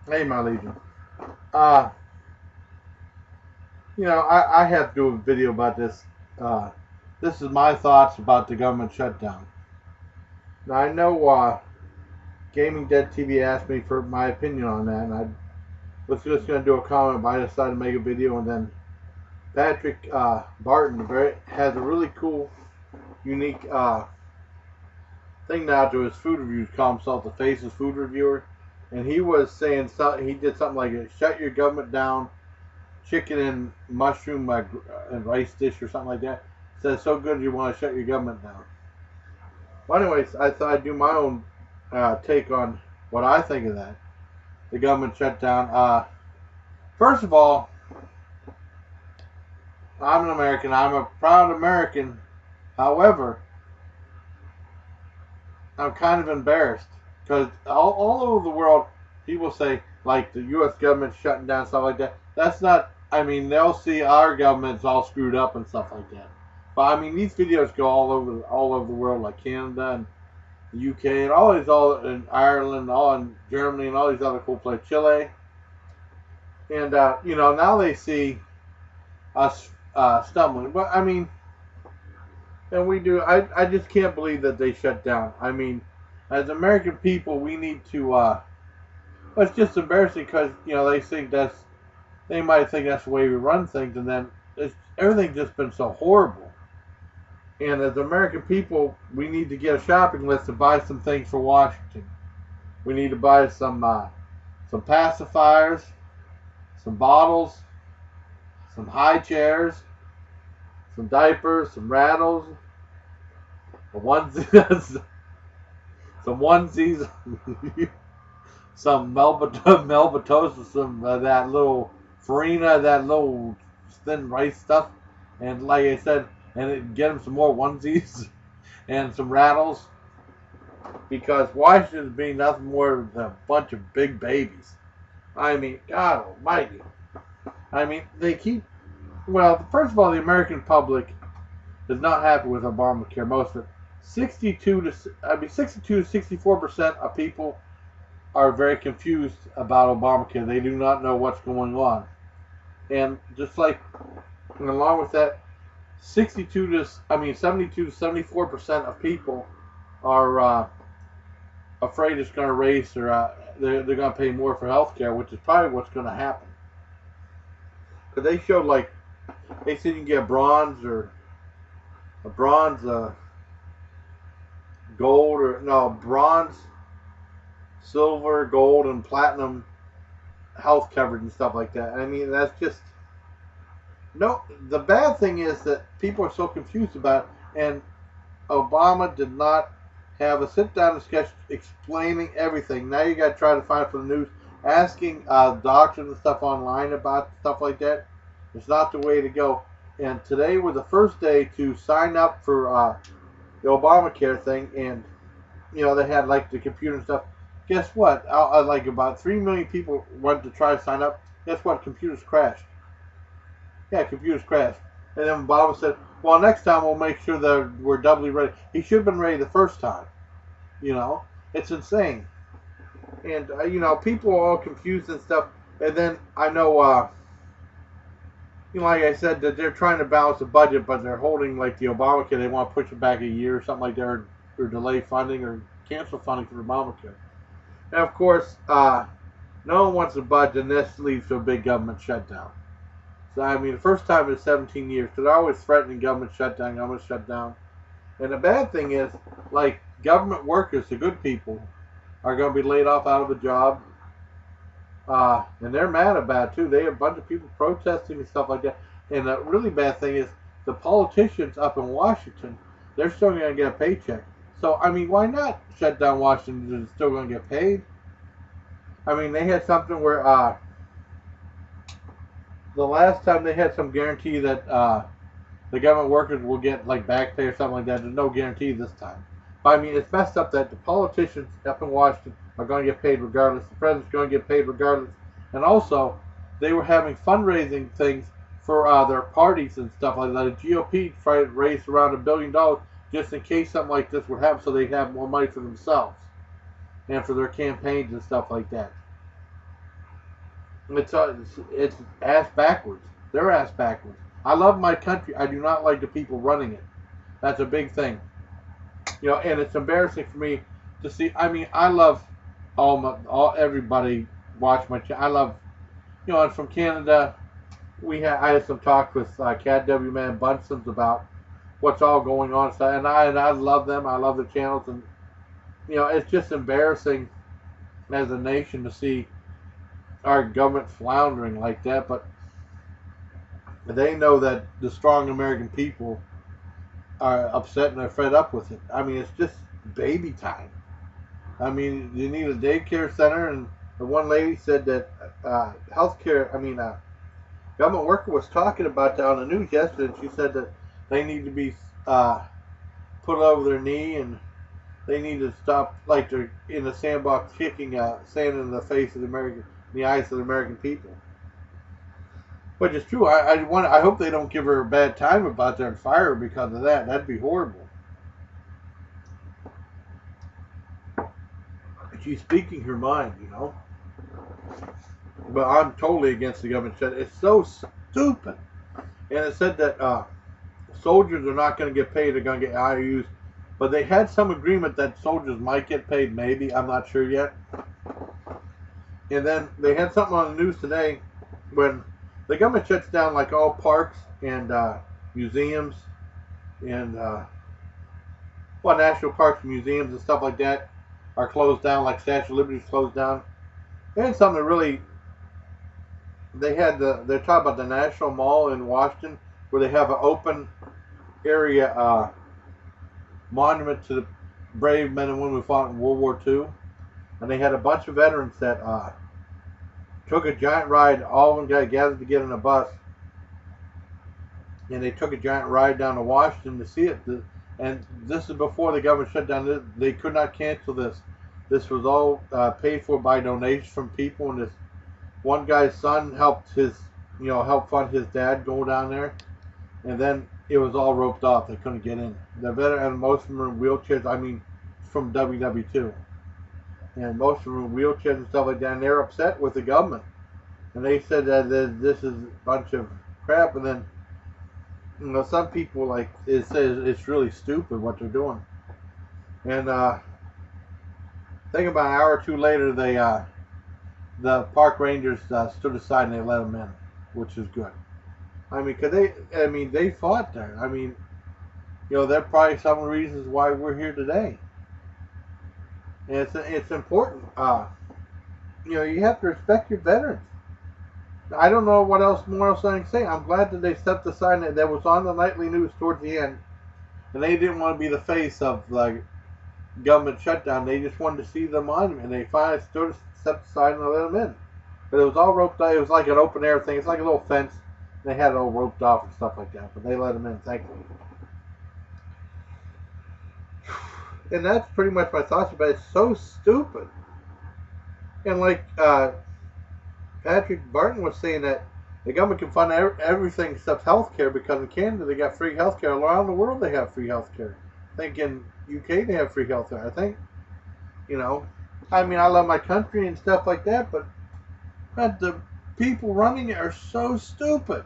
Hey, my legion. Uh, I have to do a video about this. Uh, this is my thoughts about the government shutdown. Now, I know Gaming Dead TV asked me for my opinion on that, and I was just going to do a comment, but I decided to make a video, and then Patrick Barton has a really cool, unique thing now to his food reviews. Call himself the Faces Food Reviewer, and he was saying he did something like "Shut your government down." Chicken and mushroom and rice dish or something like that. It says so good you want to shut your government down. Well, anyways, I thought I'd do my own take on what I think of that. The government shutdown. First of all, I'm an American. I'm a proud American. However, I'm kind of embarrassed because all over the world, people say like the U.S. government shutting down stuff like that. That's not. I mean, they'll see our government's all screwed up and stuff like that. But I mean, these videos go all over the world, like Canada and the UK and all in Ireland, all in Germany and all these other cool places, Chile. And now they see us stumbling. But I mean, and we do. I just can't believe that they shut down. I mean, as American people, we need to. It's just embarrassing because they might think that's the way we run things, and then everything's just been so horrible. And as American people, we need to get a shopping list to buy some things for Washington. We need to buy some pacifiers, some bottles, some high chairs, some diapers, some rattles, some onesies, some onesies, some Melbatosa, some that little farina, that little thin rice stuff, and like I said, get them some more onesies and some rattles because Washington's being nothing more than a bunch of big babies. I mean, God Almighty. I mean, they keep. Well, first of all, the American public is not happy with Obamacare. Most of it, 62 to 64% of people are very confused about Obamacare. They do not know what's going on, and just like, and along with that, 72 to 74% of people are afraid it's going to raise their they're going to pay more for health care, which is probably what's going to happen. Because they showed they said you can get a bronze gold or no bronze, silver, gold, and platinum health coverage and stuff like that. I mean, that's just no. The bad thing is that people are so confused about it, and Obama did not have a sit-down discussion explaining everything. Now you got to try to find it from the news, asking doctors and stuff online about stuff like that. It's not the way to go. And today was the first day to sign up for the Obamacare thing, and they had like the computer and stuff. Guess what? Like about 3 million people went to try to sign up. Guess what? Computers crashed. Yeah, computers crashed. And then Obama said, well, next time we'll make sure that we're doubly ready. He should have been ready the first time. It's insane. And, people are all confused and stuff. And then I know, like I said, that they're trying to balance the budget, but they're holding, like, the Obamacare. They want to push it back a year or something like that, or delay funding or cancel funding for Obamacare. And, of course, no one wants to budge, and this leads to a big government shutdown. So, I mean, the first time in 17 years, because they're always threatening government shutdown. And the bad thing is, like, government workers, the good people, are going to be laid off out of a job. And they're mad about it, too. They have a bunch of people protesting and stuff like that. And the really bad thing is, the politicians up in Washington, they're still going to get a paycheck. So, I mean, why not shut down Washington and still going to get paid? I mean, they had something where the last time they had some guarantee that the government workers will get like back pay or something like that. There's no guarantee this time. But I mean, it's messed up that the politicians up in Washington are going to get paid regardless. The president's going to get paid regardless. And also, they were having fundraising things for their parties and stuff like that. The GOP tried to raise around $1 billion just in case something like this would happen, so they'd have more money for themselves and for their campaigns and stuff like that. It's ass backwards. They're ass backwards. I love my country. I do not like the people running it. That's a big thing. And it's embarrassing for me to see. I mean, I love all everybody watch my channel. I love, and from Canada, I had some talk with Cat W Man Bunson's about what's all going on. So, and I love them. I love the channels, and it's just embarrassing as a nation to see our government floundering like that. But they know that the strong American people are upset and they're fed up with it. I mean, it's just baby time. I mean, you need a daycare center, and the one lady said that healthcare. I mean, government worker was talking about that on the news yesterday, and she said that they need to be put over their knee, and they need to stop like they're in the sandbox kicking sand in the face of the eyes of the American people. Which is true. I hope they don't give her a bad time about that and fire her because of that. That'd be horrible. She's speaking her mind, But I'm totally against the government. It's so stupid. And it said that soldiers are not going to get paid. They're going to get IOUs. But they had some agreement that soldiers might get paid, maybe. I'm not sure yet. And then they had something on the news today when the government shuts down like all parks and museums and national parks and museums and stuff like that are closed down, like Statue of Liberty is closed down. And something that really, they're talking about the National Mall in Washington where they have an open area monument to the brave men and women who fought in World War II. And they had a bunch of veterans that took a giant ride. All of them got gathered to get in a bus. And they took a giant ride down to Washington to see it. And this is before the government shut down. They could not cancel this. This was all paid for by donations from people. And this one guy's son helped fund his dad go down there. And then it was all roped off. They couldn't get in. The veteran, and most of them are in wheelchairs. I mean, from WW2. And most of them are in wheelchairs and stuff like that. And they're upset with the government. And they said that this is a bunch of crap. And then, some people it says it's really stupid what they're doing. And I think about an hour or two later, the park rangers stood aside and they let them in, which is good. I mean, they fought there. I mean, they're probably some of the reasons why we're here today. And it's important. You have to respect your veterans. I don't know what more else I can say. I'm glad that they stepped aside that was on the nightly news towards the end. And they didn't want to be the face of the government shutdown. They just wanted to see the monument. And they finally stepped aside and let them in. But it was all roped off. It was like an open air thing. It's like a little fence. They had it all roped off and stuff like that. But they let them in, thankfully. And that's pretty much my thoughts about it. It's so stupid. And Patrick Barton was saying that the government can fund everything except healthcare because in Canada they got free healthcare. Around the world they have free healthcare. I think in UK they have free healthcare. I think, I mean, I love my country and stuff like that, but the people running it are so stupid.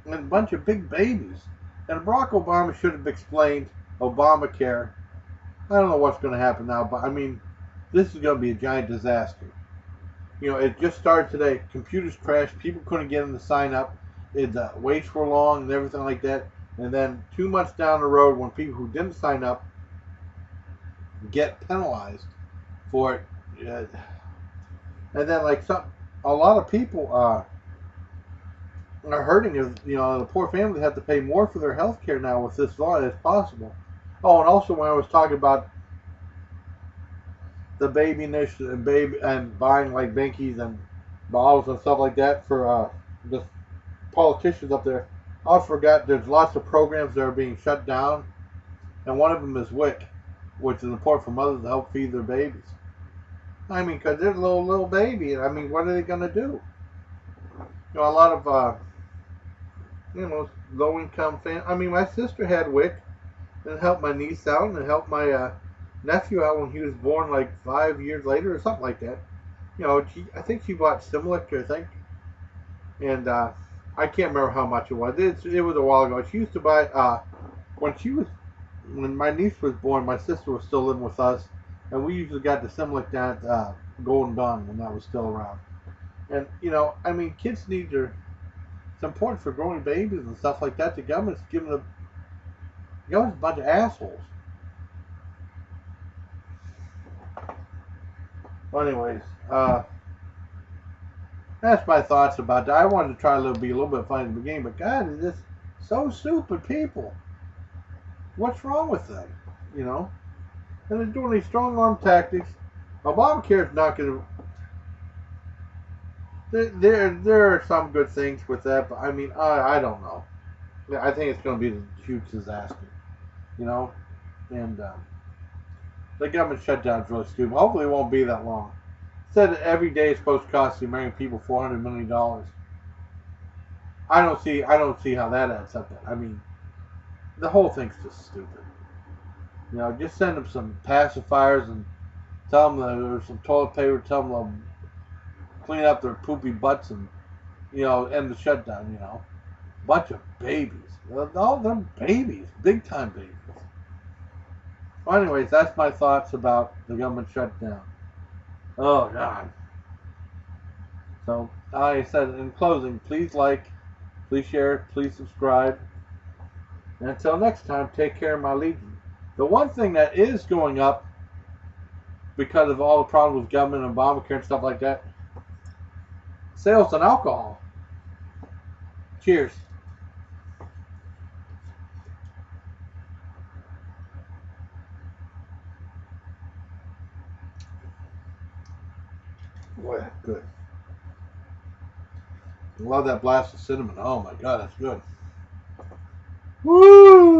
And a bunch of big babies. And Barack Obama should have explained Obamacare. I don't know what's going to happen now, but I mean, this is going to be a giant disaster. It just started today. Computers crashed. People couldn't get them to sign up. The waits were long and everything like that. And then 2 months down the road, when people who didn't sign up get penalized for it, and then a lot of people are hurting. The poor families have to pay more for their health care now with this law as possible. Oh, and also when I was talking about the baby initiative and buying like binkies and bottles and stuff like that for the politicians up there, I forgot there's lots of programs that are being shut down, and one of them is WIC, which is important for mothers to help feed their babies. I mean, because they're a little baby, and I mean, what are they going to do? A lot of low-income families. I mean, my sister had WIC, and it helped my niece out, and it helped my nephew out when he was born 5 years later or something like that. you know, I think she bought Similac, I think, and I can't remember how much it was. It was a while ago. She used to buy when she was when my niece was born. My sister was still living with us, and we usually got the Similac down at Golden Dawn when that was still around. And you know, I mean, kids need their. It's important for growing babies and stuff like that. The government's giving them. The government's a bunch of assholes. Well, anyways, that's my thoughts about that. I wanted to try be a little bit funny in the beginning, but God, is this so stupid people? What's wrong with them? You know? And they're doing these strong arm tactics. Obamacare is not going to. There are some good things with that, but I mean, I don't know. I think it's going to be a huge disaster. You know? And the government shutdown is really stupid. Hopefully, it won't be that long. It said that every day is supposed to cost the American people $400 million. I don't see how that adds up. I mean, the whole thing's just stupid. You know, just send them some pacifiers and tell them that there's some toilet paper. Tell them they'll clean up their poopy butts and, you know, end the shutdown. You know, bunch of babies. All them babies, big time babies. Well, anyways, that's my thoughts about the government shutdown. Oh God. So, like I said, in closing, please like, please share, please subscribe. And until next time, take care of my legion. The one thing that is going up because of all the problems with government and Obamacare and stuff like that, sales on alcohol. Cheers. Boy, that's good. I love that blast of cinnamon. Oh my God, that's good. Woo!